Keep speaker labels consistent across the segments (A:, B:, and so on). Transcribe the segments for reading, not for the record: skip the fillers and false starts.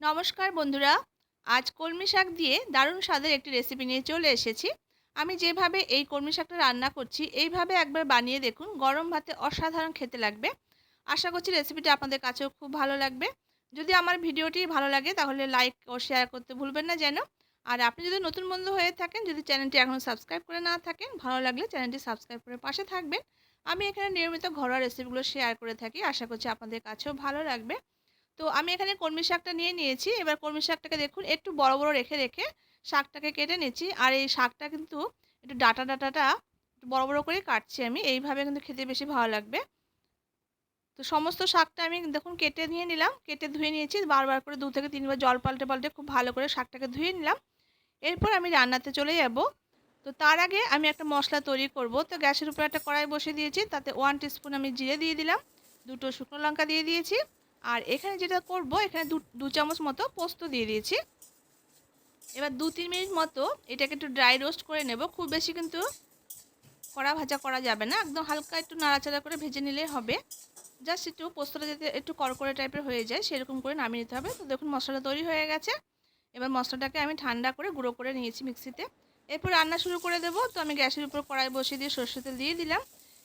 A: নমস্কার বন্ধুরা। আজ কলমি শাক দিয়ে দারুণ স্বাদের একটি রেসিপি নিয়ে চলে এসেছি। আমি যেভাবে এই কলমি শাকটা রান্না করছি এইভাবে একবার বানিয়ে দেখুন, গরম ভাতে অসাধারণ খেতে লাগবে। আশা করছি রেসিপিটা আপনাদের কাছেও খুব ভালো লাগবে। যদি আমার ভিডিওটি ভালো লাগে তাহলে লাইক ও শেয়ার করতে ভুলবেন না যেন। আর আপনি যদি নতুন বন্ধু হয়ে থাকেন, যদি চ্যানেলটি এখনও সাবস্ক্রাইব করে না থাকেন, ভালো লাগলে চ্যানেলটি সাবস্ক্রাইব করে পাশে থাকবেন। আমি এখানে নিয়মিত ঘরোয়া রেসিপিগুলো শেয়ার করে থাকি, আশা করছি আপনাদের কাছেও ভালো লাগবে। তো আমি এখানে কলমি শাকটা নিয়ে নিয়েছি। এবার কলমি শাকটাকে দেখুন একটু বড়, বড় রেখে শাকটাকে কেটে নিচ্ছি। আর এই শাকটা কিন্তু একটু ডাঁটাটা একটু বড়, বড় করে কাটছি আমি। এইভাবে কিন্তু খেতে বেশি ভালো লাগবে। তো সমস্ত শাকটা আমি দেখুন কেটে নিয়ে নিলাম। কেটে ধুয়ে নিয়েছি। বারবার করে ২ থেকে ৩ বার জল পাল্টে খুব ভালো করে শাকটাকে ধুয়ে নিলাম। এরপর আমি রান্নাতে চলে যাব। তো তার আগে আমি একটা মশলা তৈরি করব। তো গ্যাসের উপরে একটা কড়াই বসিয়ে দিয়েছি। তাতে 1 টিস্পুন আমি জিরে দিয়ে দিলাম। ২ টো শুকনো লঙ্কা দিয়ে দিয়েছি। আর এখানে যেটা করব, এখানে ২ চামচ মতো পোস্ত দিয়ে দিয়েছি। এবার ২-৩ মিনিট মতো এটাকে একটু ড্রাই রোস্ট করে নেব। খুব বেশি কিন্তু কড়া ভাজা করা যাবে না। একদম হালকা একটু নাড়াচাড়া করে ভেজে নিলেই হবে। জাস্ট একটু পোস্তটা যাতে একটু কড়কড়ে টাইপের হয়ে যায় সেরকম করে নামিয়ে নিতে হবে। তো দেখুন মশলাটা তৈরি হয়ে গেছে। এবার মশলাটাকে আমি ঠান্ডা করে গুঁড়ো করে নিয়েছি মিক্সিতে। এরপর রান্না শুরু করে দেব। তো আমি গ্যাসের উপর কড়াই বসিয়ে দিয়ে সরষের তেল দিয়ে দিলাম।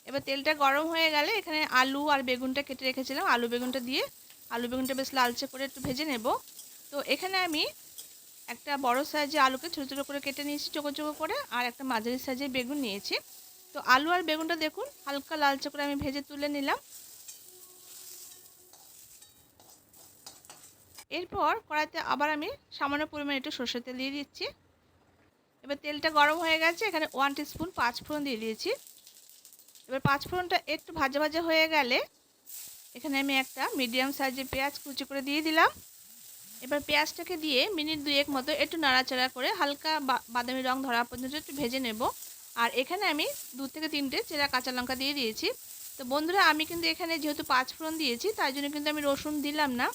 A: এবার তেলটা গরম হয়ে গেলে এখানে আলু আর বেগুনটা কেটে রেখেছিলাম, আলু বেগুনটা দিয়ে আলু বেগুনটা বেশ লালচে করে একটু ভেজে নেব। তো এখানে আমি একটা বড় সাইজের আলুকে ছোটো ছোটো করে কেটে নিয়েছি চোখো চোখো করে, আর একটা মাঝারি সাইজের বেগুন নিয়েছি। তো আলু আর বেগুনটা দেখুন হালকা লালচে করে আমি ভেজে তুলে নিলাম। এরপর কড়াইতে আবার আমি সামান্য পরিমাণে একটু সরষের তেল দিয়ে দিচ্ছি। এবার তেলটা গরম হয়ে গেছে, এখানে 1 টিস্পুন পাঁচফোড়ন দিয়ে দিয়েছি। এবার পাঁচফোড়নটা একটু ভাজা ভাজা হয়ে গেলে এখানে আমি একটা মিডিয়াম সাইজের পেঁয়াজ কুচি করে দিয়ে দিলাম। এবার পেঁয়াজটাকে দিয়ে মিনিট ২-১ মতো একটু নাড়াচাড়া করে হালকা বাদামি রং ধরা পর্যন্ত একটু ভেজে নেব। আর এখানে আমি ২ থেকে ৩টে চেরা কাঁচা লঙ্কা দিয়ে দিয়েছি। তো বন্ধুরা, আমি কিন্তু এখানে যেহেতু পাঁচফোড়ন দিয়েছি তাই জন্য কিন্তু আমি রসুন দিলাম না।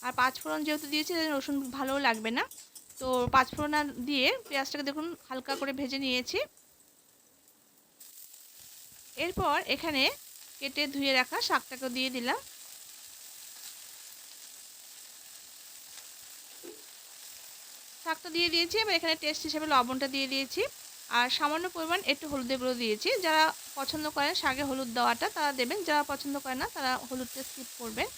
A: আর পাঁচফোড়ন যেহেতু দিয়েছি রসুন ভালোও লাগবে না। তো পাঁচফোড়ন দিয়ে পেঁয়াজটাকে দেখুন হালকা করে ভেজে নিয়েছি। এরপর এখানে কেটে ধুয়ে রাখা শাকটাকে দিয়ে দিলাম। শাকটা দিয়ে দিয়েছি। এবার এখানে টেস্ট হিসেবে লবণটা দিয়ে দিয়েছি। আর সামান্য পরিমাণ একটু হলুদের গুঁড়ো দিয়েছি। যারা পছন্দ করেন শাকে হলুদ দেওয়াটা তারা দেবেন, যারা পছন্দ করেন না তারা হলুদটা স্কিপ করবেন।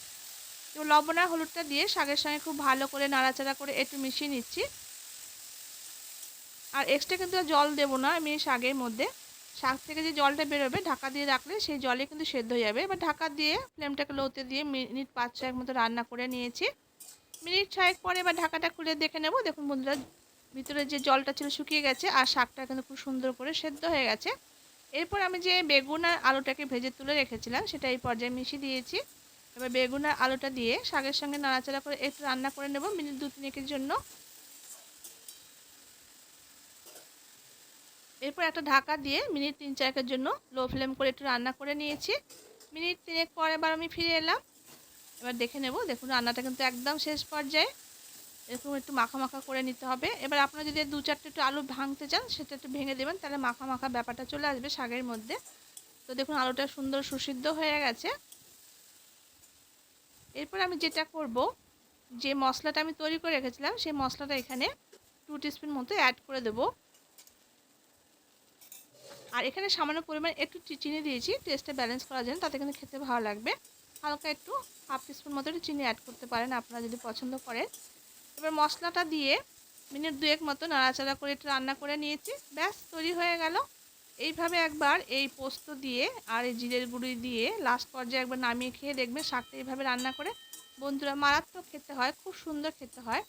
A: তো লবণ আর হলুদটা দিয়ে শাকের সঙ্গে খুব ভালো করে নাড়াচাড়া করে একটু মিশিয়ে নিচ্ছি। আর এক্সট্রা কিন্তু জল দেবো না আমি শাকের মধ্যে। শাক থেকে যে জলটা বেরোবে ঢাকা দিয়ে রাখলে সেই জলে কিন্তু সেদ্ধ হয়ে যাবে। এবার ঢাকা দিয়ে ফ্লেমটাকে লোতে দিয়ে মিনিট ৫-৬ মতো রান্না করে নিয়েছি। মিনিট ৬ পরে এবার ঢাকাটা খুলে দেখে নেব। দেখুন বন্ধুরা, ভিতরে যে জলটা ছিল শুকিয়ে গেছে আর শাকটা কিন্তু খুব সুন্দর করে সেদ্ধ হয়ে গেছে। এরপর আমি যে বেগুন আর আলুটাকে ভেজে তুলে রেখেছিলাম সেটা এই পর্যায়ে মিশিয়ে দিয়েছি। এবার বেগুন আর আলুটা দিয়ে শাকের সঙ্গে নাড়াচাড়া করে একটু রান্না করে নেব মিনিট ২-৩ জন্য। এরপর একটা ঢাকা দিয়ে মিনিট ৩-৪ জন্য লো ফ্লেম করে একটু রান্না করে নিয়েছি। মিনিট ৩ পর এবার আমি ফিরে এলাম। এবার দেখে নেব। দেখুন রান্নাটা কিন্তু একদম শেষ পর্যায়ে। এরকম একটু মাখা মাখা করে নিতে হবে। এবার আপনারা যদি ২-৪টে একটু আলু ভাঙতে চান সেটা একটু ভেঙে দেবেন, তাহলে মাখা মাখা ব্যাপারটা চলে আসবে শাকের মধ্যে। তো দেখুন আলুটা সুন্দর সুসিদ্ধ হয়ে গেছে। এরপর আমি যেটা করব, যে মশলাটা আমি তৈরি করে রেখেছিলাম সেই মশলাটা এখানে 2 টিস্পুন মতো অ্যাড করে দেব। আর এখানে সামান্য পরিমাণ একটু চিনি দিয়েছি টেস্টটা ব্যালেন্স করার জন্য, তাতে কিন্তু খেতে ভালো লাগবে। হালকা একটু 1/2 টিস্পুন মতো একটু চিনি অ্যাড করতে পারেন আপনারা যদি পছন্দ করেন। এবার মশলাটা দিয়ে মিনিট ২-১ মতো নাড়াচাড়া করে একটু রান্না করে নিয়েছি। ব্যাস তৈরি হয়ে গেল। এইভাবে একবার এই পোস্ত দিয়ে আর এই জিরের গুঁড়ি দিয়ে লাস্ট পর্যায়ে একবার নামিয়ে খেয়ে দেখবেন শাকটা এইভাবে রান্না করে। বন্ধুরা, মারাত্মক খেতে হয়, খুব সুন্দর খেতে হয়।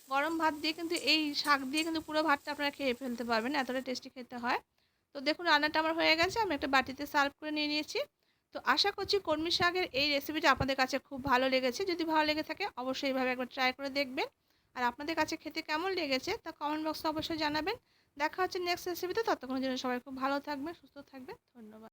A: গরম ভাত দিয়ে কিন্তু এই শাক দিয়ে কিন্তু পুরো ভাতটা আপনারা খেয়ে ফেলতে পারবেন, এতটা টেস্টি খেতে হয়। তো দেখুন রান্নাটা আমার হয়ে গেছে, আমি একটা বাটিতে সার্ভ করে নিয়ে নিয়েছি। তো আশা করছি কলমি শাকের এই রেসিপিটা আপনাদের কাছে খুব ভালো লেগেছে। যদি ভালো লেগে থাকে অবশ্যই এইভাবে একবার ট্রাই করে দেখবেন। আর আপনাদের কাছে খেতে কেমন লেগেছে তা কমেন্ট বক্সে অবশ্যই জানাবেন। দেখা হচ্ছে নেক্সট রেসিপিতে। ততক্ষণের জন্য সবাই খুব ভালো থাকবেন, সুস্থ থাকবেন। ধন্যবাদ।